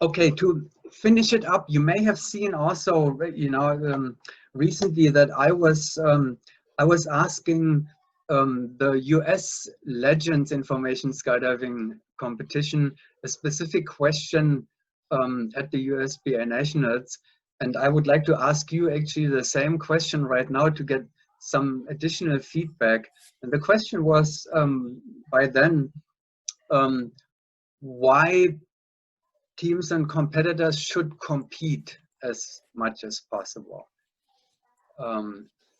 Okay, to finish it up, you may have seen also, recently that I was asking the U.S. Legends Information Skydiving competition a specific question at the USBA Nationals, and I would like to ask you actually the same question right now to get some additional feedback. And the question was by then, um, why teams and competitors should compete as much as possible.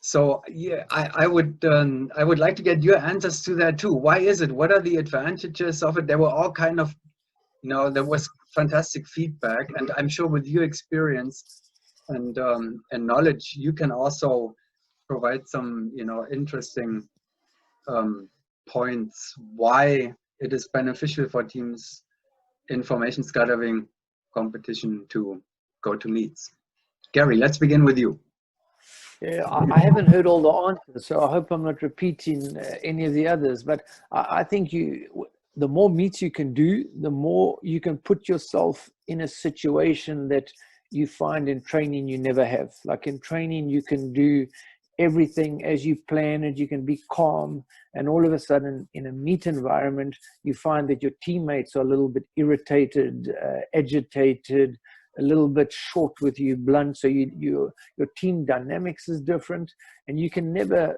So yeah, I would like to get your answers to that too. Why is it? What are the advantages of it? There were all kind of, there was fantastic feedback, and I'm sure with your experience and knowledge, you can also provide some interesting points why it is beneficial for teams information skydiving competition to go to meets. Gary, let's begin with you. Yeah, I haven't heard all the answers, so I hope I'm not repeating any of the others. But I think the more meets you can do, the more you can put yourself in a situation that you find in training you never have. Like in training, you can do everything as you plan it, you can be calm, and all of a sudden in a meet environment, you find that your teammates are a little bit irritated, agitated, a little bit short with you, blunt, so your team dynamics is different, and you can never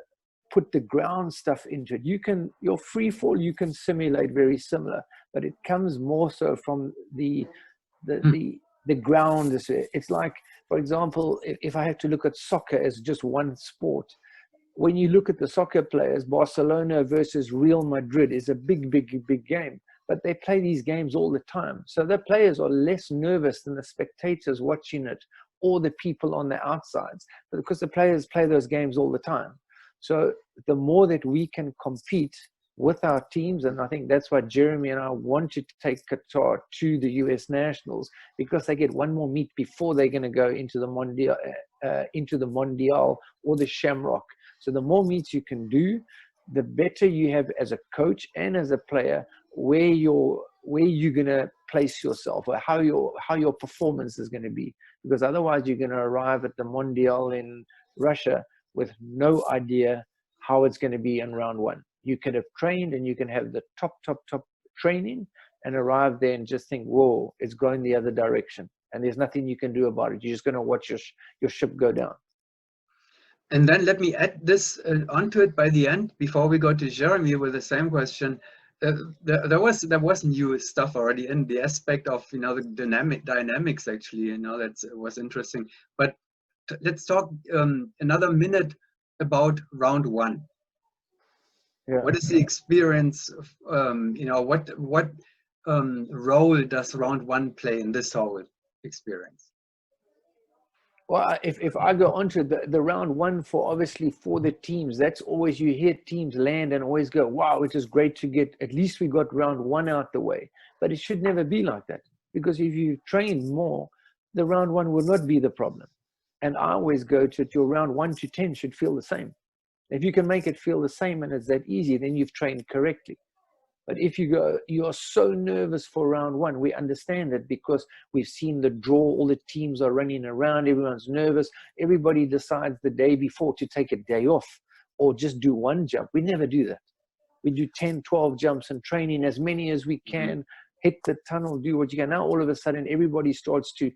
put the ground stuff into it. Your free fall you can simulate very similar, but it comes more so from the ground. It's like, for example, if I have to look at soccer as just one sport, when you look at the soccer players, Barcelona versus Real Madrid is a big game, but they play these games all the time. So the players are less nervous than the spectators watching it or the people on the outsides, because the players play those games all the time. So the more that we can compete with our teams, and I think that's why Jeremie and I wanted to take Qatar to the US Nationals, because they get one more meet before they're going to go into the Mondial or the Shamrock. So the more meets you can do, the better you have as a coach and as a player where you're going to place yourself, or how your performance is going to be, because otherwise you're going to arrive at the Mondial in Russia with no idea how it's going to be in round one. You could have trained and you can have the top training and arrive there and just think, whoa, it's going the other direction, and there's nothing you can do about it. You're just going to watch your ship go down. And then let me add this onto it by the end, before we go to Jeremie with the same question. There was new stuff already in the aspect of the dynamics actually. That was interesting. But let's talk another minute about round one. Yeah. What is the experience of, what role does round one play in this whole experience? Well, if I go on to the round one, for the teams, that's always, you hear teams land and always go, wow, it is great to get, at least we got round one out the way. But it should never be like that, because if you train more, the round one will not be the problem. And I always go to your round 1 to 10 should feel the same. If you can make it feel the same and it's that easy, then you've trained correctly. But if you go, you're so nervous for round one, we understand it because we've seen the draw, all the teams are running around, everyone's nervous. Everybody decides the day before to take a day off or just do one jump. We never do that. We do 10, 12 jumps and training as many as we can, hit the tunnel, do what you can. Now all of a sudden everybody starts to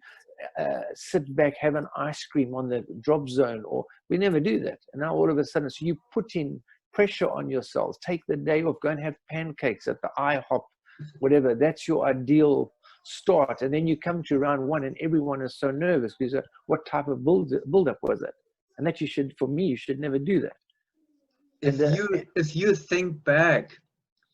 sit back, have an ice cream on the drop zone, or we never do that. And now all of a sudden, so you put in pressure on yourselves. Take the day off, go and have pancakes at the IHOP, whatever. That's your ideal start. And then you come to round one and everyone is so nervous because what type of build-up was it? And that for me, you should never do that. If you think back,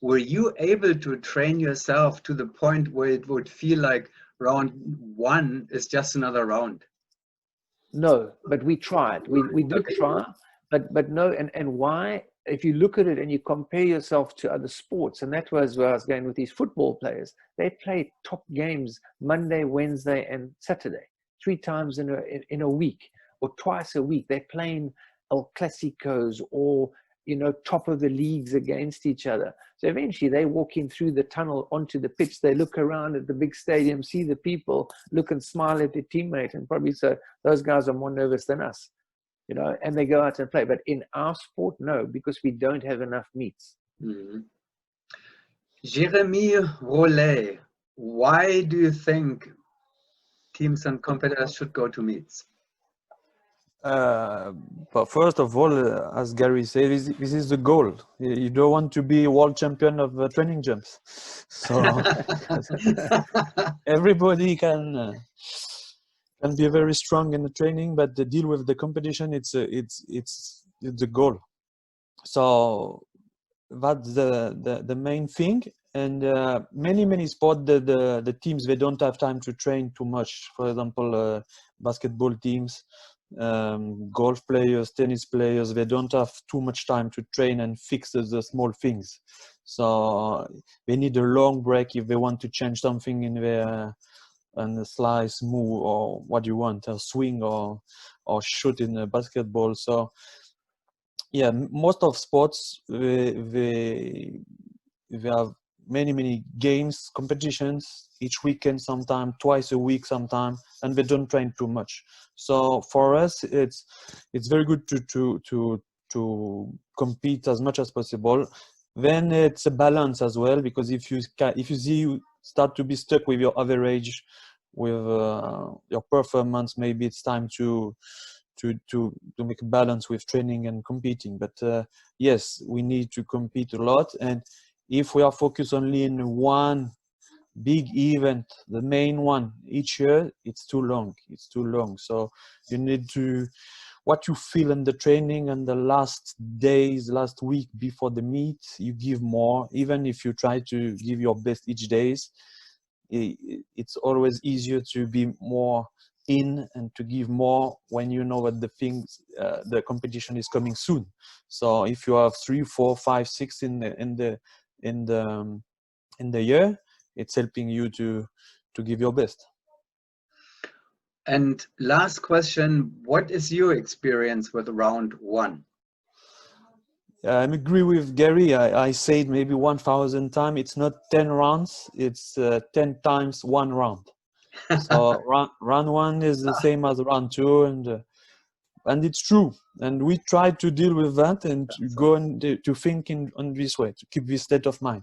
were you able to train yourself to the point where it would feel like round one is just another round? No, but we tried. We did try, but no. And why? If you look at it and you compare yourself to other sports, and that was where I was going with these football players, they play top games Monday, Wednesday, and Saturday, 3 times in a week, or twice a week. They're playing El Clasicos or top of the leagues against each other. So eventually they walk in through the tunnel onto the pitch. They look around at the big stadium, see the people, look and smile at their teammate, and probably say, those guys are more nervous than us, and they go out and play. But in our sport, no, because we don't have enough meets. Mm-hmm. Jeremie Rollett, why do you think teams and competitors should go to meets? But first of all, as Gary said, this is the goal. You don't want to be world champion of training jumps. So everybody can be very strong in the training, but the deal with the competition, it's the goal. So that's the main thing. And many sports, the teams, they don't have time to train too much. For example, basketball teams, golf players, tennis players, they don't have too much time to train and fix the small things. So they need a long break if they want to change something in their and slice, move, or what you want, a swing or shoot in a basketball. So yeah, most of sports they have many games, competitions each weekend, sometime twice a week, sometime, and they don't train too much. So for us, it's very good to compete as much as possible. Then it's a balance as well, because if you see you start to be stuck with your average, with your performance, maybe it's time to make a balance with training and competing. But yes, we need to compete a lot, and if we are focused only in one big event, the main one each year, it's too long. So you need to, what you feel in the training and the last week before the meet, you give more. Even if you try to give your best each days, it's always easier to be more in and to give more when you know that the competition is coming soon. So if you have 3, 4, 5, 6 in the year, it's helping you to give your best. And last question, what is your experience with round 1? I agree with Gary. I said maybe 1,000 times. It's not 10 rounds. It's 10 times 1 round. So round 1 is the same as round 2, and it's true. And we try to deal with that and to go and to think on this way, to keep this state of mind.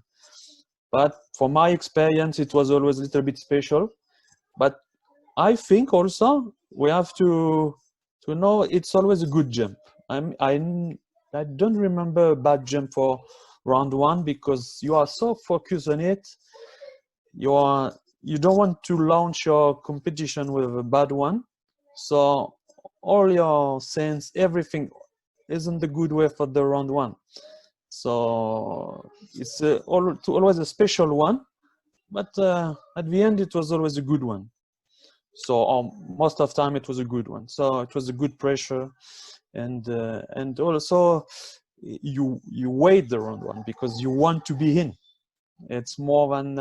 But for my experience, it was always a little bit special. But I think also we have to know it's always a good jump. I don't remember a bad jump for round 1, because you are so focused on it. You don't want to launch your competition with a bad one. So all your sense, everything isn't the good way for the round 1. So it's always a special one, but at the end it was always a good one. So most of the time it was a good one. So it was a good pressure, and also you wait the round 1 because you want to be in. It's more than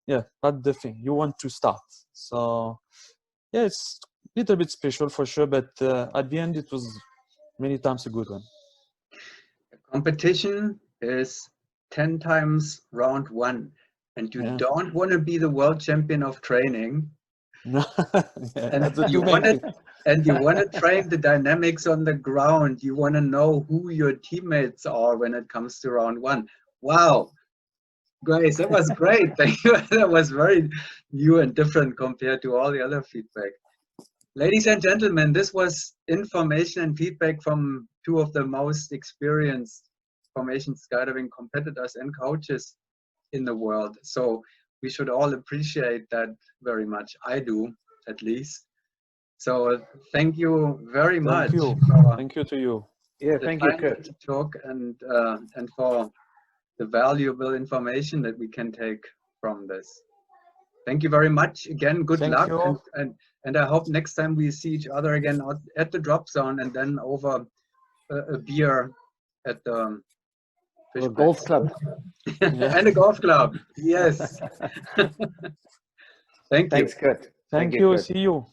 that's the thing. You want to start. So yeah, it's a little bit special for sure, but at the end it was many times a good one. Competition is 10 times round 1, and you don't want to be the world champion of training. No. And you want to train the dynamics on the ground. You want to know who your teammates are when it comes to round 1. Wow, Grace, that was great. Thank you. That was very new and different compared to all the other feedback. Ladies and gentlemen, this was information and feedback from 2 of the most experienced formation skydiving competitors and coaches in the world. So we should all appreciate that very much. I do, at least. So thank you very much. Thank you to you. Yeah, thank you, Kurt. To talk and for the valuable information that we can take from this. Thank you very much. Again, good luck. And I hope next time we see each other again at the drop zone, and then over a beer at the golf club. And a golf club. Yes. Thank you. Thanks, Kurt. Thank you. See you.